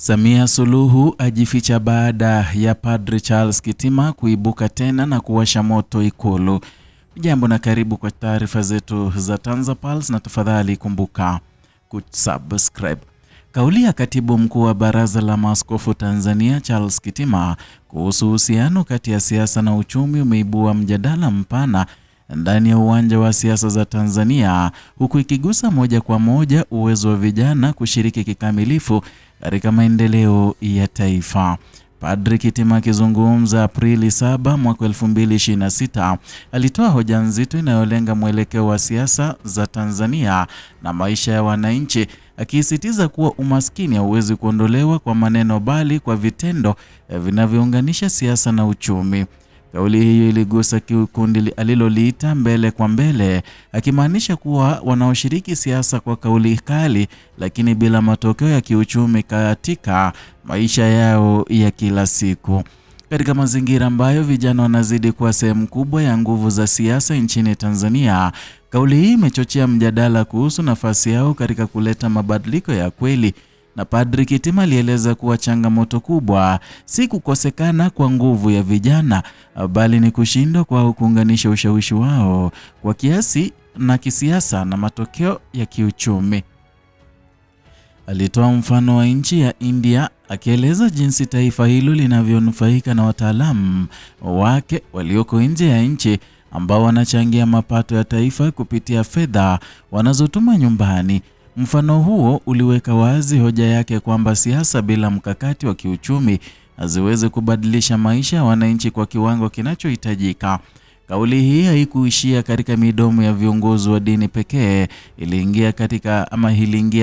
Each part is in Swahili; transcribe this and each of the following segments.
Samia Suluhu ajificha baada ya Padri Charles Kitima kuibuka tena na kuwasha moto Ikulu. Jambo na karibu kwa taarifa zetu za TanzaPulse, na tafadhali kumbuka kusubscribe. Kauli ya Katibu Mkuu wa Baraza la Maaskofu Tanzania Charles Kitima kuhusu uhusiano kati ya siasa na uchumi umeibua mjadala mpana ndani ya uwanja wa siasa za Tanzania, huku ikigusa moja kwa moja uwezo wa vijana kushiriki kikamilifu katika maendeleo ya taifa. Padri Kitima akizungumza Aprili 7 mwaka 2026 alitoa hoja nzito inayolenga mwelekeo wa siasa za Tanzania na maisha ya wananchi, akisisitiza kuwa umaskini hauwezi kuondolewa kwa maneno bali kwa vitendo vinavyounganisha siasa na uchumi. Kauli hiyo iligusa kundi aliloliita mbele kwa mbele, akimaanisha kuwa wanaoshiriki siasa kwa kauli kali lakini bila matokeo ya kiuchumi katika maisha yao ya kila siku. Katika mazingira ambayo vijana wanazidi kuwa sehemu kubwa ya nguvu za siasa nchini Tanzania, kauli hii imechochea mjadala kuhusu nafasi yao katika kuleta mabadiliko ya kweli. Na Padri Kitima alieleza kuwa changamoto kubwa si kukosekana kwa nguvu ya vijana, bali ni kushindwa kwa kuunganisha ushawishi wao kwa kiasi na kisiasa na matokeo ya kiuchumi. Alitoa mfano wa nchi ya India, akieleza jinsi taifa hilo linavyonufaika na wataalamu wake walioko nje ya nchi ambao wanachangia mapato ya taifa kupitia fedha wanazotuma nyumbani. Mfano huo uliweka wazi hoja yake kwamba siasa bila mkakati wa kiuchumi haziwezi kubadilisha maisha ya wananchi kwa kiwango kinachohitajika. Kauli hii haikuishia katika midomo ya viongozi wa dini pekee, iliingia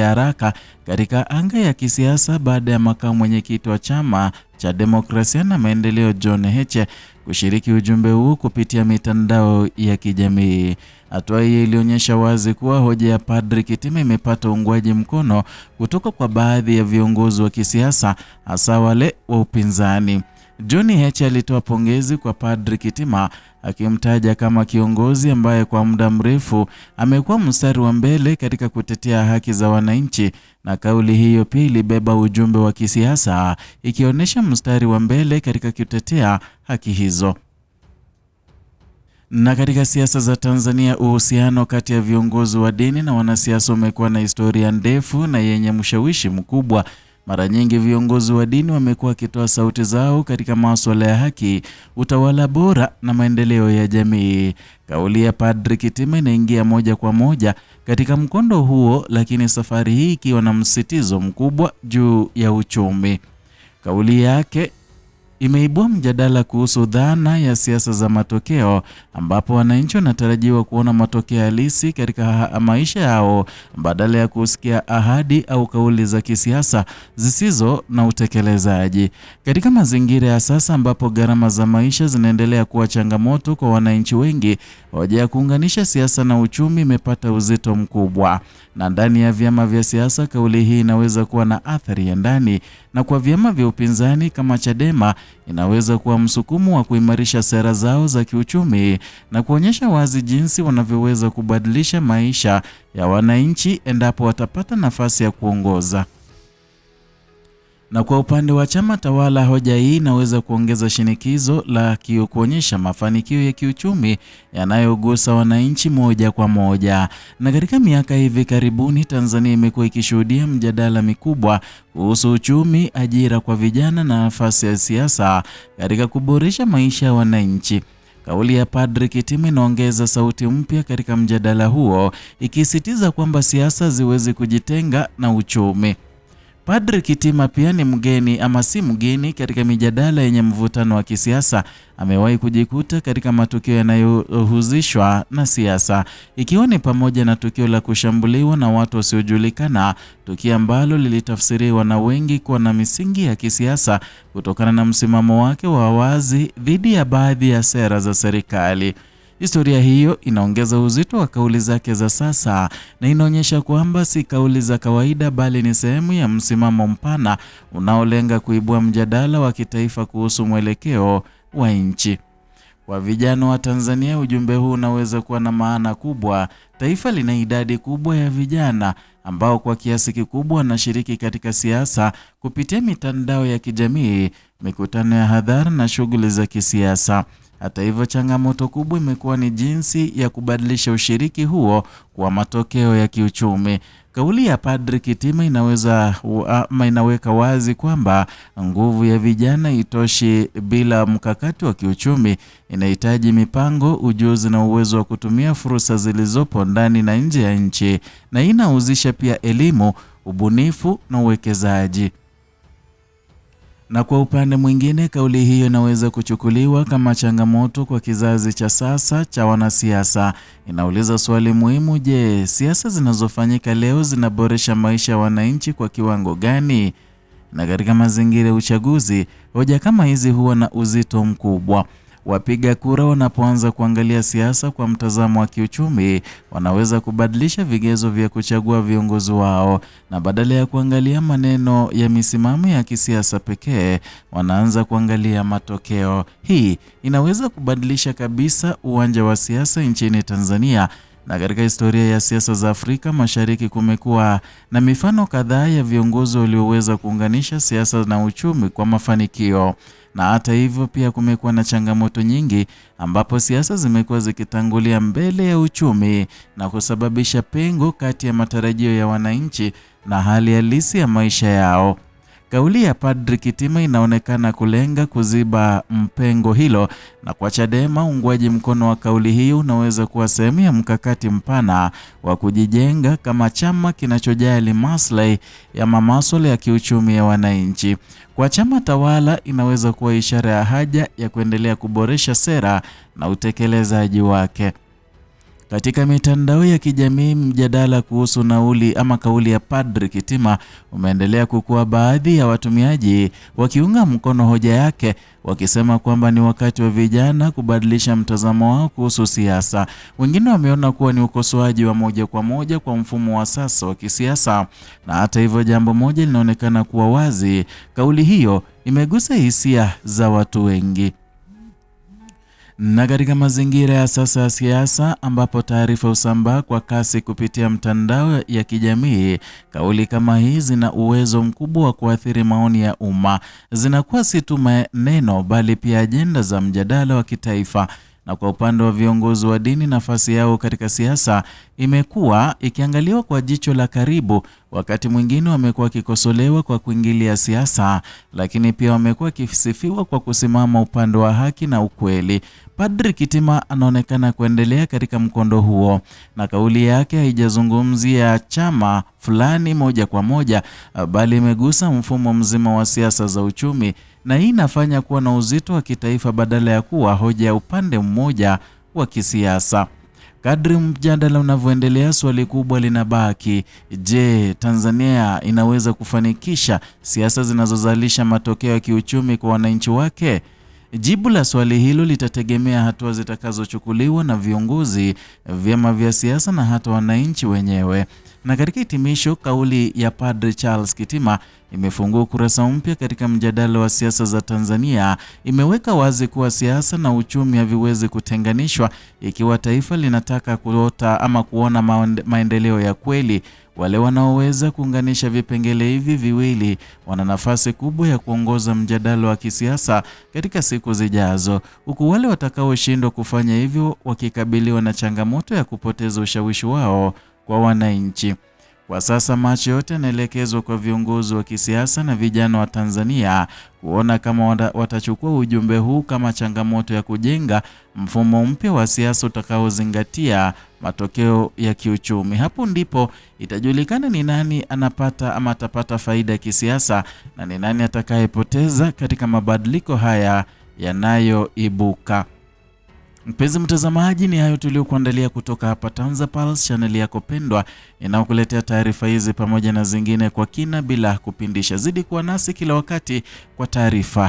haraka katika anga ya kisiasa baada ya makamu mwenyekiti wa Chama cha Demokrasia na Maendeleo John Heche kushiriki ujumbe huu kupitia mitandao ya kijamii. Hatua hii ilionyesha wazi kuwa hoja ya Padri Kitima imepata uungwaji mkono kutoka kwa baadhi ya viongozi wa kisiasa, hasa wale wa upinzani. John Heche alitoa pongezi kwa Padri Kitima, akimtaja kama kiongozi ambaye kwa muda mrefu amekuwa mstari wa mbele katika kutetea haki za wananchi, na kauli hiyo pia ilibeba ujumbe wa kisiasa, ikionyesha mstari wa mbele katika kutetea haki hizo. Na katika siasa za Tanzania, uhusiano kati ya viongozi wa dini na wanasiasa umekuwa na historia ndefu na yenye mshawishi mkubwa. Mara nyingi viongozi wa dini wamekuwa wakitoa sauti zao katika masuala ya haki, utawala bora na maendeleo ya jamii. Kauli ya Padri Kitima inaingia moja kwa moja katika mkondo huo, lakini safari hii ikiwa na msisitizo mkubwa juu ya uchumi. Kauli yake imeibua mjadala kuhusu dhana ya siasa za matokeo, ambapo wananchi wanatarajiwa kuona matokeo halisi katika maisha yao badala ya kusikia ahadi au kauli za kisiasa zisizo na utekelezaji. Katika mazingira ya sasa ambapo gharama za maisha zinaendelea kuwa changamoto kwa wananchi wengi, hoja ya kuunganisha siasa na uchumi imepata uzito mkubwa. Na ndani ya vyama vya siasa, kauli hii inaweza kuwa na athari ya ndani, na kwa vyama vya upinzani kama Chadema inaweza kuwa msukumo wa kuimarisha sera zao za kiuchumi na kuonyesha wazi jinsi wanavyoweza kubadilisha maisha ya wananchi endapo watapata nafasi ya kuongoza. Na kwa upande wa chama tawala, hoja hii inaweza kuongeza shinikizo la kuonyesha mafanikio ya kiuchumi yanayogusa wananchi moja kwa moja. Na katika miaka hivi karibuni, Tanzania imekuwa ikishuhudia mjadala mikubwa kuhusu uchumi, ajira kwa vijana na nafasi ya siasa katika kuboresha maisha ya wananchi. Kauli ya Padri Kitima inaongeza sauti mpya katika mjadala huo, ikisisitiza kwamba siasa haziwezi kujitenga na uchumi. Padri Kitima pia ni mgeni ama si mgeni katika mijadala yenye mvutano wa kisiasa. Amewahi kujikuta katika matukio yanayohusishwa na siasa, ikiwa ni pamoja na tukio la kushambuliwa na watu wasiojulikana, tukio ambalo lilitafsiriwa na wengi kuwa na misingi ya kisiasa kutokana na msimamo wake wa wazi dhidi ya baadhi ya sera za serikali. Historia hiyo inaongeza uzito wa kauli zake za sasa na inaonyesha kwamba si kauli za kawaida bali ni sehemu ya msimamo mpana unaolenga kuibua mjadala wa kitaifa kuhusu mwelekeo wa nchi. Kwa vijana wa Tanzania, ujumbe huu unaweza kuwa na maana kubwa. Taifa lina idadi kubwa ya vijana ambao kwa kiasi kikubwa wanashiriki katika siasa kupitia mitandao ya kijamii, mikutano ya hadhara na shughuli za kisiasa. Hata hivyo, changamoto kubwa imekuwa ni jinsi ya kubadilisha ushiriki huo kwa matokeo ya kiuchumi. Kauli ya Padri Kitima inaweka wazi kwamba nguvu ya vijana itoshi bila mkakati wa kiuchumi. Inahitaji mipango, ujuzi na uwezo wa kutumia fursa zilizopo ndani na nje ya nchi, na inahusisha pia elimu, ubunifu na uwekezaji. Na kwa upande mwingine, kauli hiyo inaweza kuchukuliwa kama changamoto kwa kizazi cha sasa cha wanasiasa. Inauliza swali muhimu: je, siasa zinazofanyika leo zinaboresha maisha ya wananchi kwa kiwango gani? Na katika mazingira ya uchaguzi, hoja kama hizi huwa na uzito mkubwa. Wapiga kura wanapoanza kuangalia siasa kwa mtazamo wa kiuchumi, wanaweza kubadilisha vigezo vya kuchagua viongozi wao, na badala ya kuangalia maneno ya misimamo ya kisiasa pekee, wanaanza kuangalia matokeo. Hii inaweza kubadilisha kabisa uwanja wa siasa nchini Tanzania. Na katika historia ya siasa za Afrika Mashariki kumekuwa na mifano kadhaa ya viongozi walioweza kuunganisha siasa na uchumi kwa mafanikio. Na hata hivyo pia kumekuwa na changamoto nyingi ambapo siasa zimekuwa zikitangulia mbele ya uchumi na kusababisha pengo kati ya matarajio ya wananchi na hali halisi ya maisha yao. Kauli ya Padri Kitima inaonekana kulenga kuziba mpengo hilo, na kwa Chadema uungwaji mkono wa kauli hiyo unaweza kuwa sehemu ya mkakati mpana wa kujijenga kama chama kinachojali maslahi ya masuala ya kiuchumi ya wananchi. Kwa chama tawala inaweza kuwa ishara ya haja ya kuendelea kuboresha sera na utekelezaji wake. Katika mitandao ya kijamii, mjadala kuhusu kauli ya Padri Kitima umeendelea kukua, baadhi ya watumiaji wakiunga mkono hoja yake, wakisema kwamba ni wakati wa vijana kubadilisha mtazamo wao kuhusu siasa. Wengine wameona kuwa ni ukosoaji wa moja kwa moja kwa mfumo wa sasa wa kisiasa. Na hata hivyo, jambo moja linaonekana kuwa wazi: kauli hiyo imegusa hisia za watu wengi. Na katika mazingira ya sasa ya siasa ambapo taarifa husambaa kwa kasi kupitia mtandao ya kijamii, kauli kama hii zina uwezo mkubwa wa kuathiri maoni ya umma. Zinakuwa si tu maneno bali pia ajenda za mjadala wa kitaifa. Na kwa upande wa viongozi wa dini, nafasi yao katika siasa imekuwa ikiangaliwa kwa jicho la karibu. Wakati mwingine wamekuwa wakikosolewa kwa kuingilia siasa, lakini pia wamekuwa wakisifiwa kwa kusimama upande wa haki na ukweli. Padri Kitima anaonekana kuendelea katika mkondo huo, na kauli yake haijazungumzia chama fulani moja kwa moja, bali imegusa mfumo mzima wa siasa za uchumi, na hii inafanya kuwa na uzito wa kitaifa badala ya kuwa hoja ya upande mmoja wa kisiasa. Kadri mjadala unavyoendelea, swali kubwa linabaki: je, Tanzania inaweza kufanikisha siasa zinazozalisha matokeo ya kiuchumi kwa wananchi wake? Jibu la swali hilo litategemea hatua zitakazochukuliwa na viongozi, vyama vya siasa na hata wananchi wenyewe. Na katika hitimisho, kauli ya Padri Charles Kitima imefungua ukurasa mpya katika mjadala wa siasa za Tanzania. Imeweka wazi kuwa siasa na uchumi haviwezi kutenganishwa ikiwa taifa linataka kuona maendeleo ya kweli. Wale wanaoweza kuunganisha vipengele hivi viwili wana nafasi kubwa ya kuongoza mjadala wa kisiasa katika siku zijazo, huku wale watakaoshindwa kufanya hivyo wakikabiliwa na changamoto ya kupoteza ushawishi wao kwa wananchi. Kwa sasa macho yote yanaelekezwa kwa viongozi wa kisiasa na vijana wa Tanzania kuona kama watachukua ujumbe huu kama changamoto ya kujenga mfumo mpya wa siasa utakaozingatia matokeo ya kiuchumi. Hapo ndipo itajulikana ni nani anapata ama atapata faida ya kisiasa na ni nani atakayepoteza katika mabadiliko haya yanayoibuka. Mpenzi mtazamaji, ni hayo tuliokuandalia kutoka hapa TanzaPulse, channel yako pendwa inayokuletea taarifa hizi pamoja na zingine kwa kina bila kupindisha. Zidi kuwa nasi kila wakati kwa taarifa